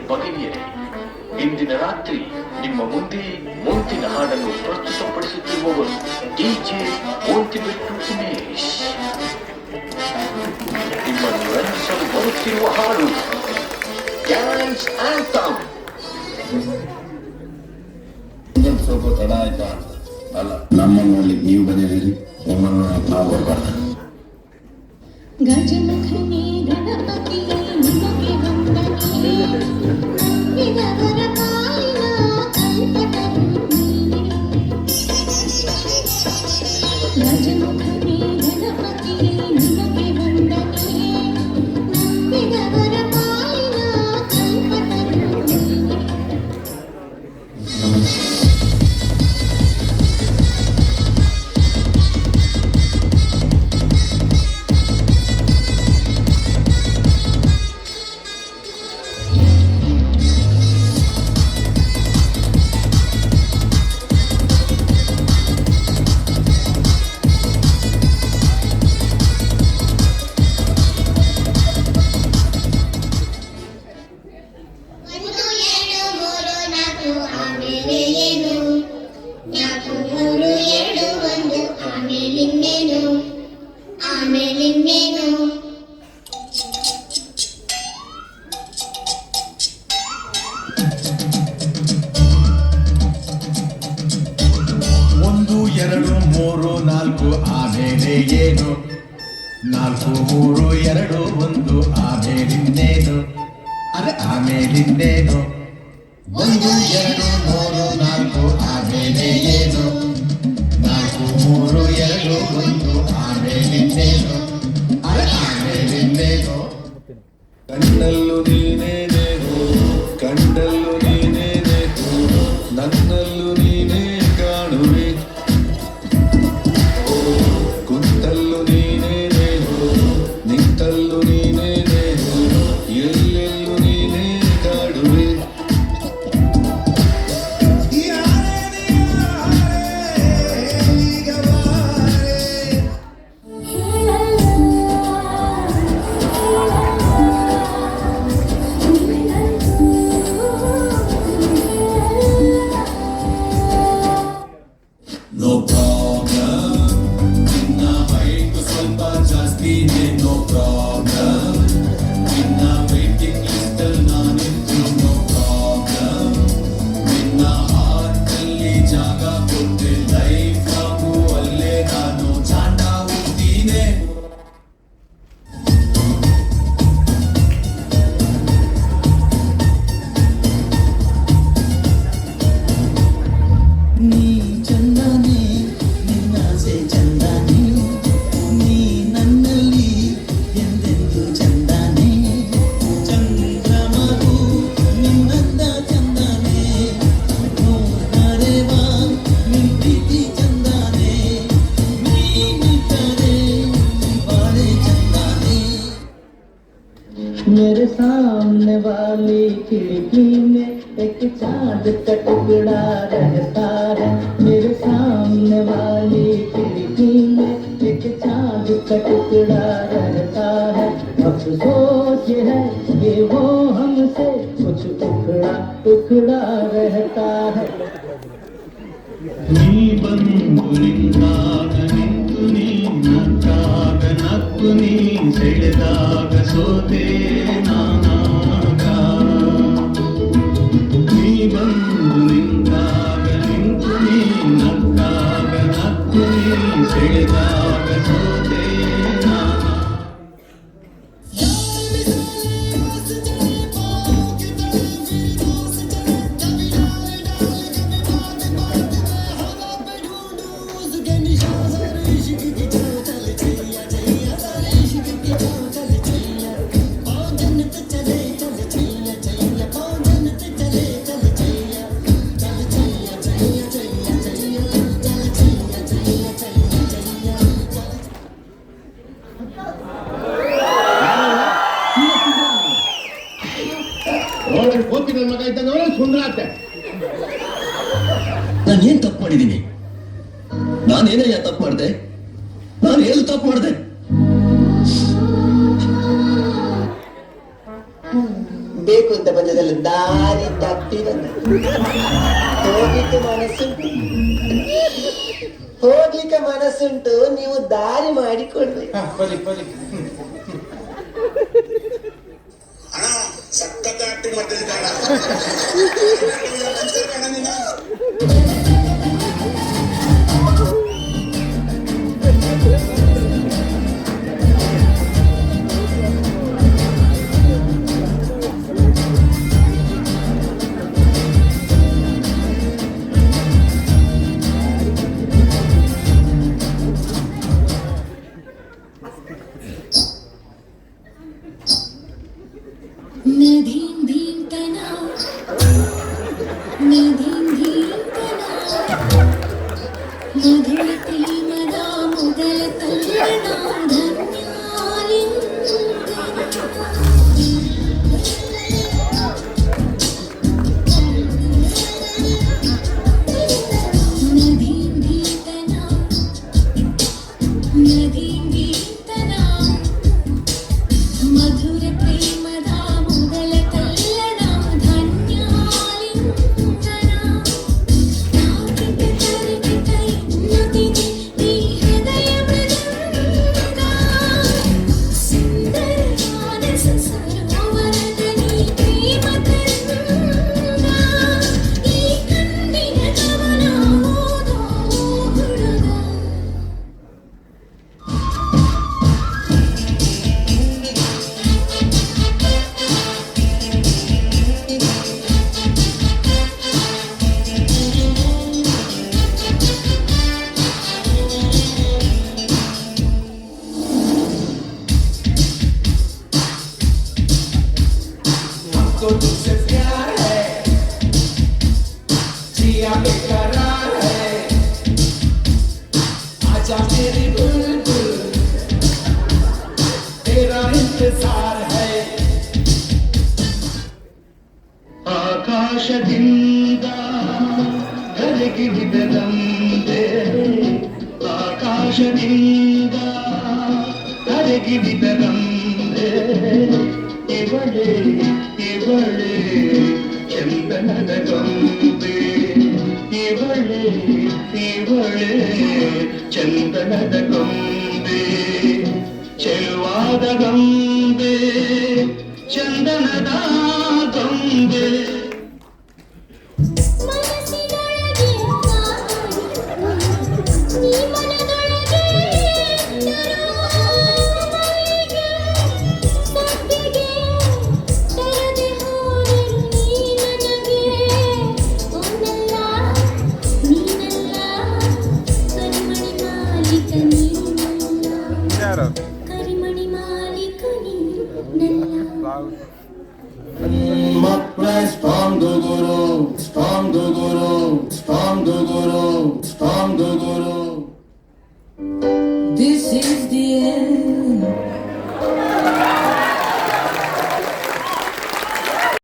ಬಗೆಯಿರಿ. ಇಂದಿನ ರಾತ್ರಿ ನಿಮ್ಮ ಮುಂದೆ ಮುಂತಿನ ಹಾಡನ್ನು ಪ್ರಸ್ತುತಪಡಿಸುತ್ತಿರುವವರು ಡಿಜೆ ಮೋಂತಿಬೆಟ್ಟು ಉಮೇಶ್. ನಿಮ್ಮನ್ನು ರಂಜಿಸಲು ಬರುತ್ತಿರುವ ಹಾಡು ಡ್ಯಾನ್ಸ್ ಆಂಥಮ್. ಸ್ವಲ್ಪ ತಡ ಆಯ್ತಾ? ಅಲ್ಲ, ನಮ್ಮನ್ನು ನೋಡ್ಲಿಕ್ಕೆ ನೀವು ಬಂದಿದ್ದೀರಿ, ನಿಮ್ಮನ್ನು ನೋಡ್ಲಿಕ್ಕೆ ನಾವು ಬರ್ಬಾರ್ದು. ಗಜಮುಖನೇ ಗಣಪತಿ ನಿಮಗೆ ವಂದನೆ, ನಂಬಿದವರ ಪಾಲಿನ ಕಲ್ಪತರು ನೀನೆ. ಗಜಮುಖನೇ ಗಣಪತಿ ನಿಮಗೆ ವಂದನೆ, ನಂಬಿದವರ ಪಾಲಿನ ಕಲ್ಪತರು ನೀನೆ. ಒಂದು ಎರಡು ಮೂರು ನಾಲ್ಕು ಆಮೇಲೆ ಏನು? ನಾಲ್ಕು ಮೂರು ಎರಡು ಒಂದು ಆಮೇಲಿನ್ನೇನು? ಅರೆ ಆಮೇಲಿನ್ನೇನು? ಒಂದು ಎರಡು ಮೂರು ನಾಲ್ಕು ಆಮೇಲೆ ಏನು? ನಾಲ್ಕು ಮೂರು ಎರಡು ಒಂದು ಆಮೇಲಿನ್ನೇನು? ಅರೆ ಆಮೇಲಿನ್ನೇನು? ಕಣ್ಣಲ್ಲೂ ನೀನೇನೇನು, ಕಂಡಲ್ಲೂ ನೀನೇನೇನು, ನನ್ನಲ್ಲೂ ನೀನೇ ಕಾಣುವೆ, ಕುಂತಲ್ಲೂ ನೀನೇನೇನು, ನಿಂತಲ್ಲೂ ನೀನೇನೇನು, ಎಲ್ಲೆಲ್ಲೂ ನೀನೇ ಕಾಡುವೆ. No problem, ನಿನ್ನ ಹೈಟ್ ಸ್ವಲ್ಪ ಜಾಸ್ತಿನೇ, no problem, ನಿನ್ನ ವೇಟಿಂಗ್ ಲಿಸ್ಟ್ ನಾನಿದ್ದು, no problem, ನಿನ್ನ ಹಾರ್ಟಲ್ಲಿ ಜಾಗ ಕೊಟ್ಟೆ, ಲೈಫ್ ಆಗು ಅಲ್ಲೇ ನಾನು ಚಾಂಡ ಹೋಗ್ತೀನಿ. ನೀ ಚಂದನೆ, ನಿನ್ನಾಸೆ ಚಂದನೆ, ನೀ ನನ್ನಲ್ಲಿ ಎಂದೆಂದು ಚಂದನೆ, ಚಂದ್ರಮಗು ನಿನ್ನಂದ ಚಂದನೆ, ನೋಡರೆವ ನಿನ್ ಪ್ರೀತಿ ಚಂದನೆ, ನೀನಿಟ್ಟರೆ ಬಾಳೆ ಚಂದನೆ. मेरे सामने वाली खिड़की में एक चांद का टुकड़ा रहता है, मेरे सामने वाली खिड़की में एक चांद का टुकड़ा रहता है, अफसोस ये है कि वो हमसे कुछ टुकड़ा टुकड़ा रहता है. ನೀ ಬಂದು ನಿಂತಾಗ ನಿಂತು ನೀ ನಕ್ಕಾಗ ನಕ್ಕು ನೀ ಸೆಳೆದಾಗ ಸೋತೆ ನಾನಾಗ. ನೀ ಬಂದು ನಿಂತಾಗ ನಿಂತು ನೀ ನಕ್ಕಾಗ ನಕ್ಕು ನೀ ಸೆಳೆದಾಗ ಸೋತೆ ನಾನಾಗ. जन्नत ನೋಡಕ್ ಹೋಗಿ ನನ್ನ ಮಗ ಇದ್ದಂಗೆ ಸುಂದರಾತೆ. ನಾನೇನ್ ತಪ್ಪು ಮಾಡಿದ್ದೀನಿ? ನಾನೇನಯ್ಯ ತಪ್ಪು ಮಾಡಿದೆ? ನಾನು ಎಲ್ಲಿ ತಪ್ಪು ಮಾಡಿದೆ? ಬೇಕು ಅಂತ ಬಂದದಲ್ಲ, ದಾರಿ ತಪ್ಪಿ ಬಂದ. ಹೋಗಿದ್ದು ಮನಸ್ಸುಂಟು, ಹೋಗ್ಲಿಕ್ಕೆ ಮನಸ್ಸುಂಟು, ನೀವು ದಾರಿ ಮಾಡಿಕೊಡ್ಬೇಕು. ಸಖತ್ ಆಕ್ಟಿಂಗ್ ಮಾಡ್ತಿದ್ದಾಳ. ನದೀಂ ಧೀಂತನ ನದೀಂ ಧೀಂತನ ಮಧುರ ಪ್ರೇಮದ ಮೊದಲ ತಲ್ಲಣ ನದೀಂ ಧೀಂತನ ನದೀಂ ಧೀಂತನ ಮಧುರ ಪ್ರೇಮದ ಮೊದಲ ತಲ್ಲಣ ಧನ್ಯಾಲಿಂಗನ ತಾಕಿತ ತರಕಿತ ಎನ್ನುತ್ತಿದೆ ಈ ಹೃದಯ ಮೃದಂಗ ಸುಂದರ ಮಾನಸ ಸರೋವರದಲ್ಲಿ ಪ್ರೇಮ ತರಂಗ ಈ ಕಣ್ಣಿನ ಗಮನ ಓದೋ ಹುಡುಗ. हमको तुझसे प्यार है, जिया बेकरार है, आजा मेरी बुलबुल, तेरा इंतजार है. ಆಕಾಶದಿಂದ ಕರಗಿಬಿದಂತೆ, ಆಕಾಶದಿಂದ ಕರಗಿಬಿದಂತೆ, ಇವಳೇ ಇವಳೇ ಚಂದನದ ಗೊಂಬೆ, ಇವಳೇ ಇವಳೇ ಚಂದನದ ಗೊಂಬೆ, ಚೆಲುವಾದ ಗೊಂಬೆ, ಚಂದನದ ಗೊಂಬೆ.